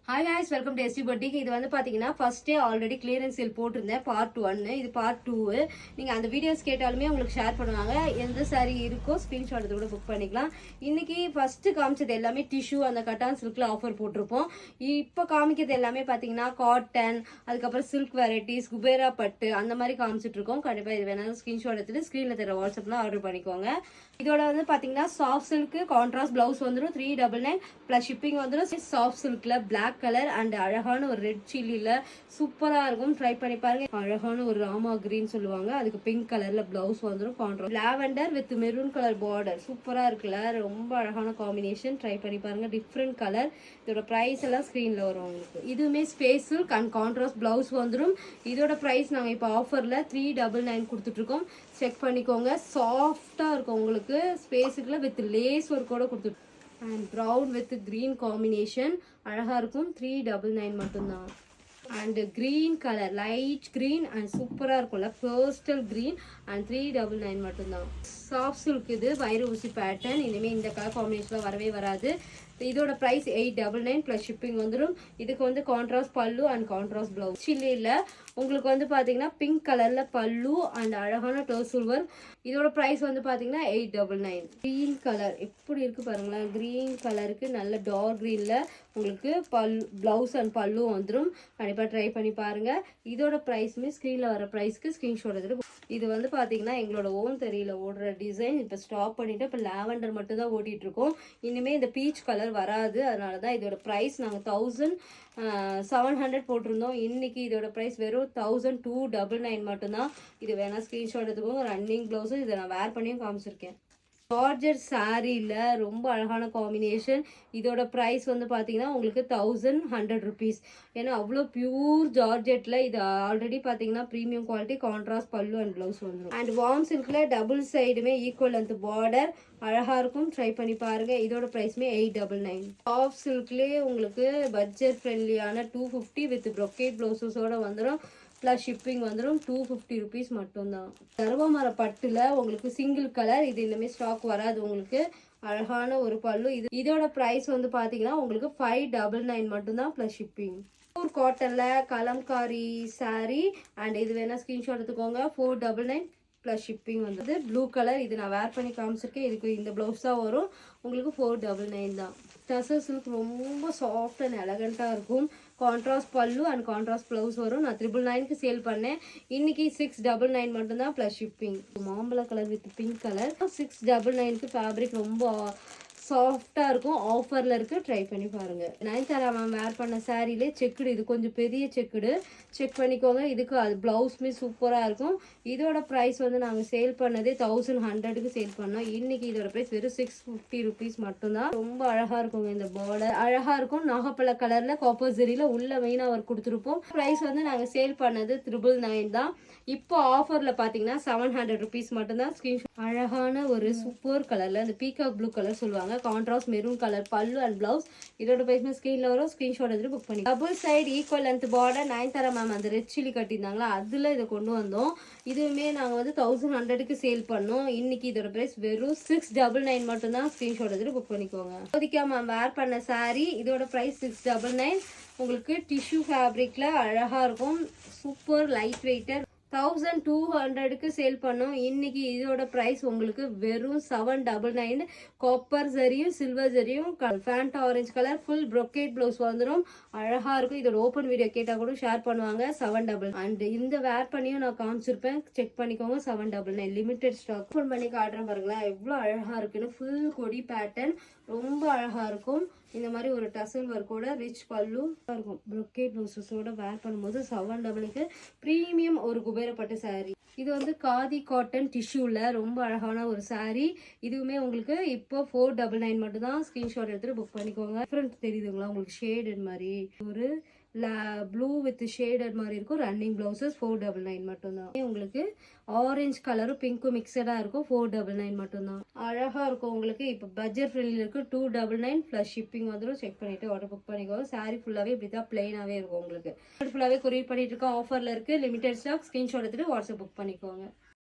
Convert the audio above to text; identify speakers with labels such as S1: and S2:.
S1: Hi guys, welcome to ST Boutique. இது வந்து பாத்தீங்கன்னா first day already clearance sale போட்டிருந்தேன் பார்ட் 1. இது பார்ட் 2. நீங்க அந்த வீடியோஸ் கேட்டாலுமே உங்களுக்கு ஷேர் பண்ணுவாங்க. எந்த சாரி இருக்கோ ஸ்கிரீன்ஷாட் எடுத்து கூட புக் பண்ணிக்கலாம். இன்னைக்கு ஃபர்ஸ்ட் காமிச்சது எல்லாமே டிஷ்யூ அந்த கட்டான் சில்க்ல ஆஃபர் போட்டிருப்போம். இப்போ காமிக்கிறது எல்லாமே பாத்தீங்கன்னா காட்டன், அதுக்கப்புறம் சில்க் வெரைட்டிஸ், குபேரா பட்டு அந்த மாதிரி காமிச்சிட்டு இருக்கோம். கண்டிப்பா இது வேணாலும் ஸ்கிரீன்ஷாட் எடுத்துட்டு ஸ்கிரீன்ல தர வாட்ஸ்அப்ல ஆர்டர் பண்ணிக்கோங்க. இதோட வந்து பாத்தீங்கன்னா சாஃப்ட் சில்க் கான்ட்ராஸ்ட் பிளவுஸ் வந்துடும் 399 பிளஸ் ஷிப்பிங் வந்துடும். சாஃப்ட் சில்க்ல பிளாக் கலர் அண்ட் அழகான ஒரு ரெட் சில்லில சூப்பரா இருக்கும். ட்ரை பண்ணி பாருங்க. அழகான ஒரு ராமா கிரீன் சொல்லுவாங்க, அதுக்கு பிங்க் கலர்ல பிளவுஸ் வந்துடும். Contrast lavender with maroon colour border சூப்பரா இருக்குல்ல, ரொம்ப அழகான காம்பினேஷன். ட்ரை பண்ணி பாருங்க. Different colour. இதோட பிரைஸ் எல்லாம் ஸ்கிரீன்ல வரும் உங்களுக்கு. இதுவுமே space silk and contrast blouse வந்துடும். இதோட பிரைஸ் நாங்க இப்போ ஆஃபர்ல 399 கொடுத்துட்டு இருக்கோம். செக் பண்ணிக்கோங்க. சாஃப்டா இருக்கும் உங்களுக்கு. ஸ்பேஸுக்குள்ள வித் லேஸ் ஒர்க்கோட கொடுத்துட்டு and brown with green combination அழகா இருக்கும். 399 மட்டும்தான். And green colour light green and சூப்பரா இருக்கும்ல, பேஸ்டல் கிரீன் அண்ட் 399 மட்டும்தான். சாஃப்ட் சில்க் இது வைர ஊசி பேட்டர்ன். இனிமே இந்த கலர் காம்பினேஷன்ல வரவே வராது. இதோட பிரைஸ் 899 பிளஸ் ஷிப்பிங் வந்துடும். இதுக்கு வந்து கான்ட்ராஸ்ட் பல்லு அண்ட் கான்ட்ராஸ்ட் பிளவுஸ். சில்லியில் உங்களுக்கு வந்து பார்த்தீங்கன்னா பிங்க் கலர்ல பல்லு அண்ட் அழகான டர்சில்வர். இதோட பிரைஸ் வந்து பார்த்தீங்கன்னா 899. கிரீன் கலர் எப்படி இருக்கு பாருங்களேன். கிரீன் கலருக்கு நல்ல டார்க் கிரீன்ல உங்களுக்கு பிளவுஸ் அண்ட் பல்லு வந்துடும். கண்டிப்பாக ட்ரை பண்ணி பாருங்க. இதோட ப்ரைஸுமே ஸ்க்ரீனில் வர ப்ரைஸ்க்கு ஸ்க்ரீன்ஷாட் எடுத்துட்டு. இது வந்து பார்த்தீங்கன்னா எங்களோட ஓன் தெரியல ஓடுற டிசைன். இப்போ ஸ்டாப் பண்ணிட்டு இப்போ லாவெண்டர் மட்டும் தான் ஓட்டிட்டு இருக்கோம். இனிமே இந்த பீச் கலர் வராது. அதனால தான் இதோட ப்ரைஸ் நாங்கள் 1700 போட்டிருந்தோம். இன்னைக்கு இதோட ப்ரைஸ் வெறும் 1299 மட்டும்தான். இது வேணா ஸ்க்ரீன்ஷாட் எடுத்துக்கோங்க. ரன்னிங் ப்ளவுஸும் இதை நான் வேர் பண்ணியும் காமிச்சிருக்கேன். ஜார்ஜெட் சாரியில் ரொம்ப அழகான காம்பினேஷன். இதோட ப்ரைஸ் வந்து பார்த்தீங்கன்னா உங்களுக்கு 1100 ருபீஸ். ஏன்னா அவ்வளோ பியூர் ஜார்ஜெட்டில் இது ஆல்ரெடி பார்த்தீங்கன்னா ப்ரீமியம் குவாலிட்டி. கான்ட்ராஸ்ட் பல்லு அண்ட் ப்ளவுஸ் வந்துடும். அண்ட் வார்ம் சில்கில் டபுள் சைடுமே ஈக்குவல் லென்த் பார்டர் அழகாக இருக்கும். ட்ரை பண்ணி பாருங்கள். இதோட ப்ரைஸுமே 899. சாஃப்ட் சில்க்லேயே உங்களுக்கு பட்ஜெட் ஃப்ரெண்ட்லியான 250 வித் ப்ரொக்கேட் ப்ளவுஸஸோட வந்துடும். ப்ளஸ் ஷிப்பிங் வந்துடும். 250 ருபீஸ் மட்டும்தான். சர்வமர பட்டுல உங்களுக்கு சிங்கிள் கலர். இது இனிமேல் ஸ்டாக் வராது உங்களுக்கு. அழகான ஒரு பல்லு. இதோட ப்ரைஸ் வந்து பார்த்தீங்கன்னா உங்களுக்கு 599 மட்டும்தான் ப்ளஸ் ஷிப்பிங். பியூர் காட்டன்ல கலம்காரி சாரி அண்ட் இது வேணா ஸ்கிரீன்ஷாட் எடுத்துக்கோங்க. 499 ப்ளஸ் ஷிப்பிங் வந்து ப்ளூ கலர். இது நான் வேர் பண்ணி காமிச்சிருக்கேன். இதுக்கு இந்த ப்ளவுஸ் தான் வரும் உங்களுக்கு. 499 தான். டசர் சில்க் ரொம்ப சாஃப்ட் அண்ட் எலகண்ட்டாக இருக்கும். கான்ட்ராஸ்ட் பல்லு அண்ட் கான்ட்ராஸ்ட் ப்ளவுஸ் வரும். நான் 999க்கு சேல் பண்ணேன். இன்னைக்கு 699 மட்டும்தான் ப்ளஸ் ஷிப்பிங். மாம்பழ கலர் வித் பிங்க் கலர். 699க்கு ஃபேப்ரிக் ரொம்ப சாஃப்டாக இருக்கும். ஆஃபரில் இருக்குது. ட்ரை பண்ணி பாருங்கள். நயன்தாரா மேம் வேர் பண்ண சாரிலே செக்குடு. இது கொஞ்சம் பெரிய செக்குடு. செக் பண்ணிக்கோங்க. இதுக்கு அது ப்ளவுஸுமே சூப்பராக இருக்கும். இதோட ப்ரைஸ் வந்து நாங்கள் சேல் பண்ணதே 1100க்கு சேல் பண்ணோம். இன்னைக்கு இதோட ப்ரைஸ் வெறும் 650 ருபீஸ் மட்டும்தான். ரொம்ப அழகாக இருக்குங்க. இந்த பார்டர் அழகாக இருக்கும். நாகப்பழ கலரில் காப்பர் ஜெரியில் உள்ள மெயினாக ஒர்க் கொடுத்துருப்போம். ப்ரைஸ் வந்து நாங்கள் சேல் பண்ணது 999 தான். இப்போ ஆஃபரில் பார்த்தீங்கன்னா 700 ருபீஸ் மட்டும்தான். ஸ்க்ரீன்ஷாட் அழகான ஒரு சூப்பர் கலரில் இந்த பீகாக் ப்ளூ கலர் சொல்லுவாங்க. கான்ட்ராஸ்ட் மெரூன் கலர் பல்லு அண்ட் பிளவுஸ். இதோட பிரைஸ்மே ஸ்கிரீன்ல வரும். ஸ்கிரீன்ஷாட் எடுத்து புக் பண்ணி. Double side equal length border. Nayanthara ma'am அந்த ரெட் சில்லி கட்டியிருந்தாங்களா அதில் இதை கொண்டு வந்தோம். இதுவுமே நாங்கள் வந்து 1100க்கு சேல் பண்ணோம். இன்னைக்கு இதோட பிரைஸ் வெறும் 699 மட்டும்தான். ஸ்கிரீன்ஷாட் எடுத்து புக் பண்ணிக்கோங்க. ஜோதிகா மேம் வேர் பண்ண சாரி. இதோட பிரைஸ் 699. உங்களுக்கு டிஷ்யூ ஃபேப்ரிக்ல அழகா இருக்கும். Super light weighter. 1200க்கு சேல் பண்ணோம். இன்னைக்கு இதோட பிரைஸ் உங்களுக்கு வெறும் 799. காப்பர் ஜரியும் சில்வர் ஜரியும் Fanta orange colour full brocade blouse வந்துடும். அழகா இருக்கும். இதோட ஓப்பன் வீடியோ கேட்டால் கூட ஷேர் பண்ணுவாங்க. 799 அண்ட் இந்த வேர் பண்ணியும் நான் காமிச்சிருப்பேன். செக் பண்ணிக்கோங்க. 799 லிமிடெட் ஸ்டாக். ஓப்பன் பண்ணி காட்டுறேன் பாருங்களேன் எவ்வளோ அழகா இருக்குன்னு. ஃபுல் கொடி பேட்டர்ன் ரொம்ப அழகா இருக்கும். இந்த மாதிரி ஒரு டசல் ஒர்க்கோட ரிச் பல்லு இருக்கும். ப்ரொக்கேட் ப்ளவுஸஸோட வேர் பண்ணும்போது 799க்கு ப்ரீமியம் ஒரு குபேரப்பட்டு சாரி. இது வந்து காதி காட்டன் டிஷ்யூல ரொம்ப அழகான ஒரு சாரி. இதுவுமே உங்களுக்கு இப்போ 499 மட்டும் தான். ஸ்கிரீன்ஷாட் எடுத்துட்டு புக் பண்ணிக்கோங்க. டிஃப்ரெண்ட் தெரியுதுங்களா உங்களுக்கு? ஷேடட் மாதிரி ஒரு ப்ளூ வித் ஷேடட் மாதிரி இருக்கும். ரன்னிங் பிளவுசஸ் 499 மட்டும்தான். உங்களுக்கு ஆரஞ்சு கலரும் பிங்க்கும் மிக்சடாக இருக்கும். 499 மட்டும்தான். அழகா இருக்கும் உங்களுக்கு. இப்போ பட்ஜெட் ஃப்ரெண்ட்லி இருக்கு. 299 ப்ளஸ் ஷிப்பிங் வந்துடும். செக் பண்ணிட்டு ஆர்டர் புக் பண்ணிக்கோங்க. சாரி ஃபுல்லாகவே இப்படி தான் பிளெயினாகவே இருக்கும் உங்களுக்கு. ஃபுல்லாகவே கொரியர் பண்ணிட்டு இருக்கோம். ஆஃபரில் இருக்கு. Limited stock. ஸ்கிரீன்ஷாட் எடுத்துட்டு வாட்ஸ்அப் புக் பண்ணிக்கோங்க.